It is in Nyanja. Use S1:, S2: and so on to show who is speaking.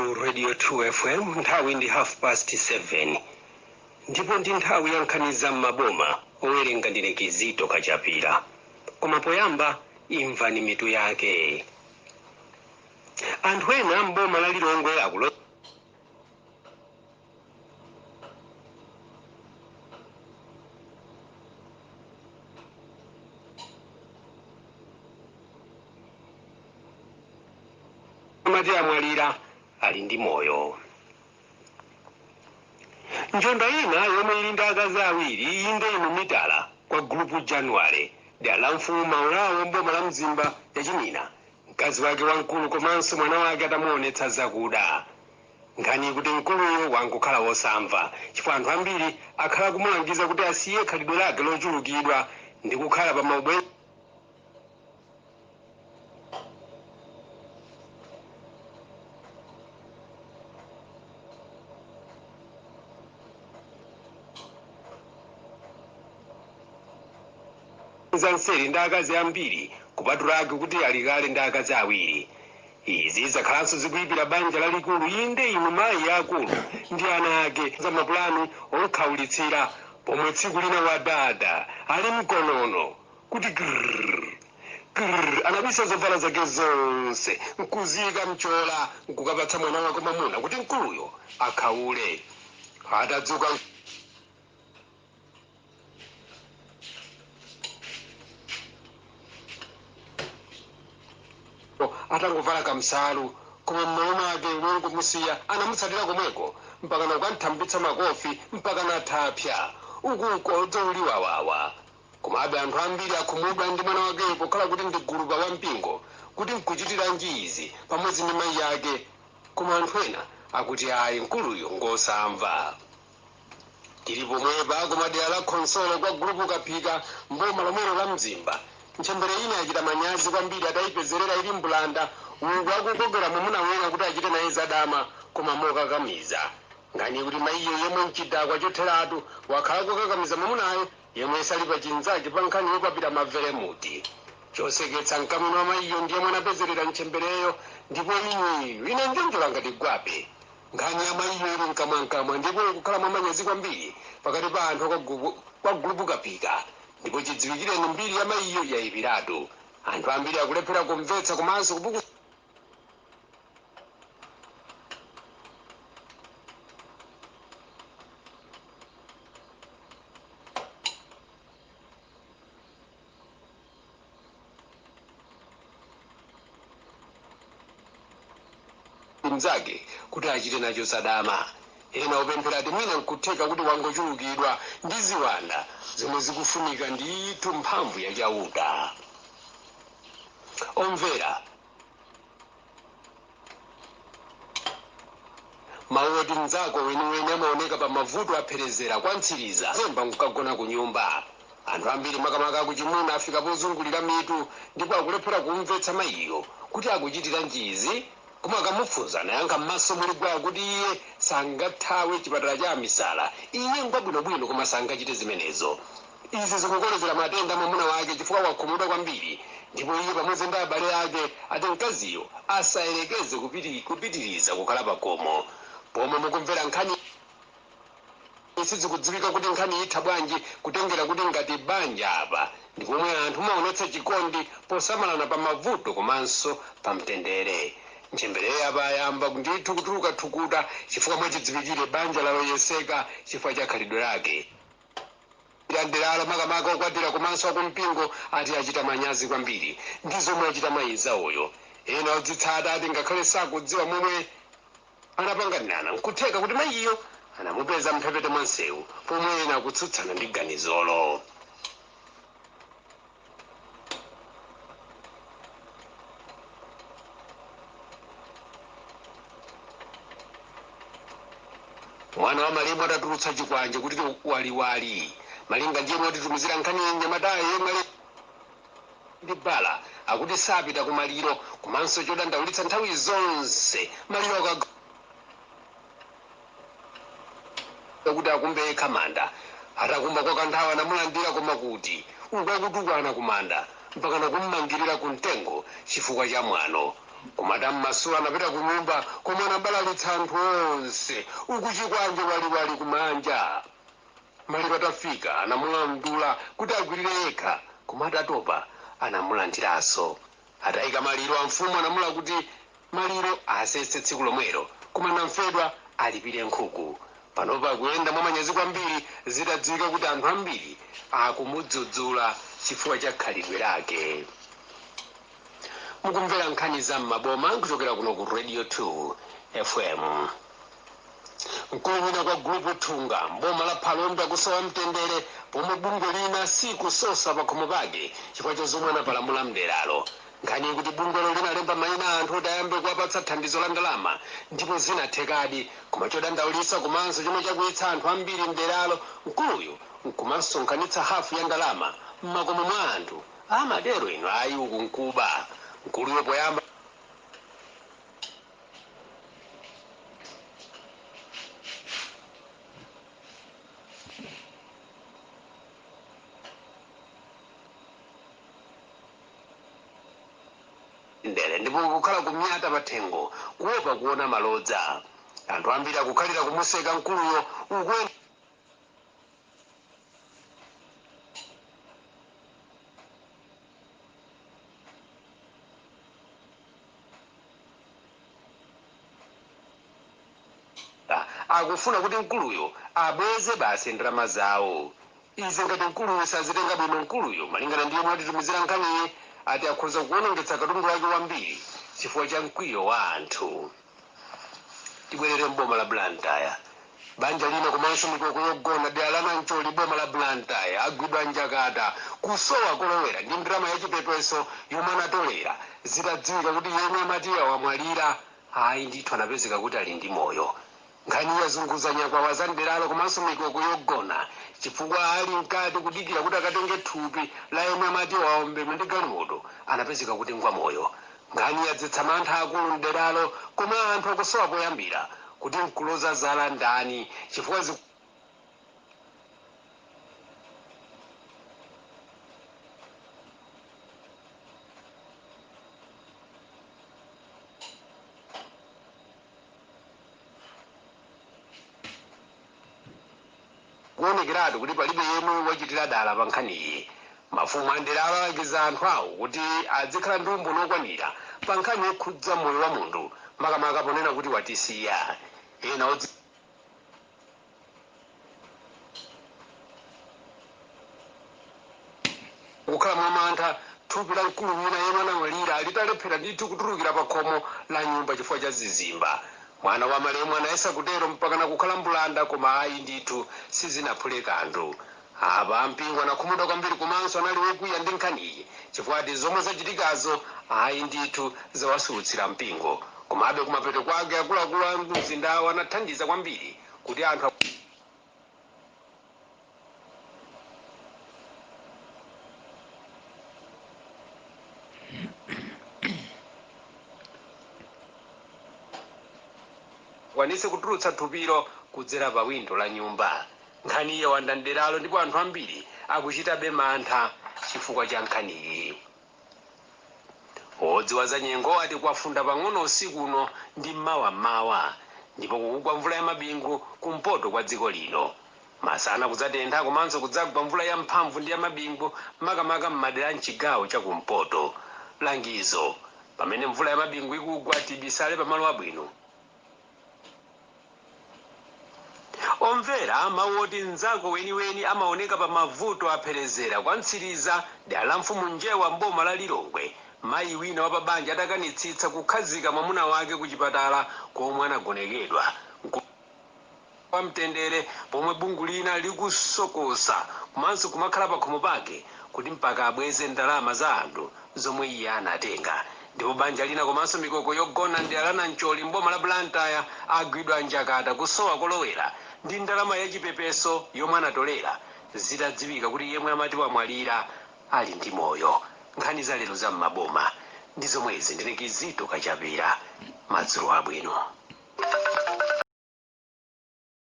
S1: ku Radio 2FM nthawi ndi 7:30 ndipo ndi nthawi ya nkhani za Zam'Boma owerenga ndine Kizito Kachapira. Koma poyamba imvani mitu yake. Anthu ena m'boma la Lilongwe akulo amati amwalira ali ndi moyo. Njonda ina yomwe ili ndi akazi awiri inde inu Mitala kwa grupu January dala mfumu maulawo mboma la Mzimba Yachimina, mkazi wake wamkulu komanso mwana wake atamuonetsa zakuda. Nkhani kuti mkuluyo wankukhala wosamva chifukwa anthu ambiri akhala kumulangiza kuti asiye khalidwe lake lochulukidwa ndi kukhala pa maubwe zanseri ndi akazi ambiri kupatulake kuti alikale ndi akazi awiri. Izi zakhalanso zikuyipira banja lalikulu inde inu mayi akulu ndi ana ake za mapulani onkhawulitsira pomwe tsiku lina wadada ali mkonono kuti anabisa zovala zake zonse nkuzika mchola nkukapatsa mwana wake mamuna kuti mkuluyo akhawule. Atadzuka atangovala kamsalu koma mmalo mwake wongumusiya anamutsatira komweko mpaka nakukanthambitsa makofi mpaka nathapya ukukodza uliwawawa. Komabe anthu ambiri akhumudwa ndi mwana wake pokhala kuti ndi gulupa wampingo kuti nkuchitira njizi pamodzi ndi mayi yake, koma anthu ena akuti ayi mkuluyo ngosamva. Tili pomwepa koma dera la khonsolo kwa gulupu kaphika mboma lomwelo la Mzimba nchembere ina achita manyazi kwambiri atayipezerera ili mbulanda uku akukokera mwamuna wena kuti achite naye zadama koma mokakamiza. Nkhani kuti mayiyo yemwe mchidakwa chotheratu wakhala kokakamiza mwamunayo yemwe sali pa chinzake pa nkhani yopapira mavelemuti. Choseketsa mkamwino wa mayiyo ndiye mwana apezerera nchembereyo ndipo inu ine njonjola ngati gwape. Nkhani ya mayiyo ili mkamwankamwa ndipo kukhala mwamanyazi kwambiri pakati pa anthu kwa gulupu kaphika. Ndipo chidziwikireni mbiri ya mayiyo yayipiratu. Anthu ambiri akulephera kumvetsa komanso kupuku mzake kuti achite nacho zadama. Ena upemphera ati mwina nkutheka kuti wangochulukidwa ndi ziwanda zomwe zikufunika ndithu mphamvu yachauta. Omvera, mawu oti mnzako weniweni amaoneka pa mavuto apherezera kwa ntsiriza zemba nkukagona ku nyumba. Anthu ambiri makamaka akuchimuna afika pozungulira mitu ndipo akulephera kumvetsa mayiyo kuti akuchitira njizi, koma akamufunsa nayankha m'maso muli kwawo kuti iye sangathawe chipatala cha amisala, iye ngwabwinobwino koma sangachite zimenezo. Izi zikukolezera matenda mwamuna wake chifukwa wakhumudwa kwambiri ndipo iye pamodzi ndi abale ake ati mkaziyo asayerekeze kupitiriza kukhala pakomo. Pomwe mukumvera nkhani sizikudziwika kuti nkhani itha bwanji kutengera kuti ngati banja apa ndi pomwe anthu maonetsa chikondi posamalana pa mavuto komanso pa mtendere. Nchembereyo apa ayamba ndithu kutuluka thukuta chifukwa mwachidziwikire banja laloyeseka chifukwa cha khalidwe lake. Ndelala makamaka okwatira komanso akumpingo ati achita manyazi kwambiri ndi zomwe achita mayi zawoyo. Ena odzitsata ati ngakhale sakudziwa momwe anapanganirana nkutheka kuti mayiyo anamupeza mphepete mwansewu pomwe ena akutsutsana ndi ganizolo. Mwana wa Malemu atatulutsa chikwanje kuti waliwali. Malinga ndiye motitumizira nkhani nyamatayo yemwe ndi bala akuti sapita kumaliro komanso chodandaulitsa nthawi zonse maliro kuti akumbe kamanda atakumba kwa kanthawi anamulandira koma kuti ukutukwana kumanda mpaka nakummangirira ku mtengo chifukwa cha mwano. Madamu Masula anapita ku nyumba koma anabalalitsa anthu onse ukuchikwanje waliwali kumanja. Maliro atafika anamulandula kuti agwirire yekha koma atatopa anamulandiranso. Atayika maliro a mfumu anamula kuti maliro asese tsiku lomwero koma namfedwa alipire nkhuku. Panopa kuyenda mwa manyazi kwambiri zitadziwika kuti anthu ambiri akumudzudzula chifukwa cha khalidwe lake. Mukumvera nkhani Zam'Boma kuchokera kuno ku Radio 2FM. Mkulumina kwa grupu Thunga mboma la Phalombe kusowa mtendere pomwe bungwe lina sikusosa pakhomo pake chifukwa chozomwe anapalamula mderalo. Nkhani kuti bungwelo linalemba mayina a anthu oti ayambe kuwapatsa thandizo la ndalama ndipo zinathekadi koma chodandaulitsa komanso chomwe chakuyitsa anthu ambiri mderalo mkuluyu nkumasonkhanitsa hafu ya ndalama m'makomo mwa anthu amadero ino ayi uku nkuba. Mkuluyo poyamba ndipo kukhala kumyata pathengo kuopa kuona malodza. Anthu ambiri akukhalira kumuseka mkuluyo ukwe akufuna kuti mkuluyo abweze basi ndalama zawo. Izi ngati mkuluyo sazitenga bwino mkuluyo malingana ndiye mwatitumizira nkhaniyi ati akhoza kuwonongetsa katundu wake wambiri chifukwa cha mkwiyo wa anthu. Tibwerere mboma la Blantyre. Banja lina komanso mikoko yogona dera la Nancholi boma la Blantyre agwidwa njakata kusowa kolowera ndi ndalama yachipepeso yomwe anatolera zitadziwika kuti yemwe amatiwa wamwalira ayi ndithu anapezeka kuti ali ndi moyo. Nkhani yazunguza nyakwawa za nderalo komanso mikoko yogona chifukwa ali mkati kudikira kuti akatenge thupi la yemwe amatiwa waombedwa ndi galimoto anapezeka kuti ngwa moyo. Nkhani yadzetsa mantha akulu mderalo koma anthu akusowa poyambira kuti mkuloza zala ndani chifukwa kuonekeratu kuti palibe yemwe wachitira dala pa nkhaniyi. Mafumu a nderalo alagiza anthu awo kuti adzikhala ndi umboni okwanira pa nkhani yokhudza moyo wa munthu makamaka ponena kuti watisiya. Ena kukhala mwa mantha thupi la mkulu wina yemwe anamwalira litalephera ndithu kutulukira pa khomo la nyumba chifukwa cha zizimba. Mwana wa malemu anayesa kutero mpakana kukhala mbulanda koma ayi ndithu sizinaphule kanthu. Apa mpingo anakhumudwa kwambiri komanso anali wokwiya ndi nkhaniyi chifukwa ati zomwe zachitikazo ayi ndithu zawasulutsira mpingo. Komabe kumapeto kwake akuluakulu a mzindawo anathandiza kwambiri kuti anthu akwanise kutulutsa thupilo kudzera pa windo la nyumba. Nkhani iyo yawanda nderalo ndipo anthu ambiri akuchitabe mantha chifukwa cha nkhaniyi. Odziwa za nyengo ati kwafunda pang'ono usiku uno ndi mmawa ndipo kukugwa mvula ya mabingu kumpoto kwa dziko lino. Masana kudzatentha komanso kudzagwa mvula ya mphamvu ndi ya mabingu makamaka m'madera a mchigawo cha kumpoto. Langizo pamene mvula ya mabingu ikugwa tibisale pamalo abwino. Omvera mawu oti mnzako weniweni amaoneka pa mavuto apherezera kwa ntsiriza dera la mfumu njewa mboma la Lirongwe. Mayi wina wa pabanja adakanitsitsa kukhazika mwamuna wake ku chipatala komwe anagonekedwa kwa mtendere pomwe bungu lina likusokosa komanso kumakhala pa khomo pake kuti mpaka abweze ndalama za anthu zomwe iye anatenga. Ndipo banja lina komanso mikoko yogona ndera la Nancholi mboma la Blantyre agwidwa njakata kusowa kolowera ndi ndalama yachipepeso yomwe anatolera zitadziwika kuti yemwe amati wamwalira ali ndi moyo. Nkhani za lero Zam'Boma ndi zomwezi ndine Kizito Kachapira. Madzulo abwino.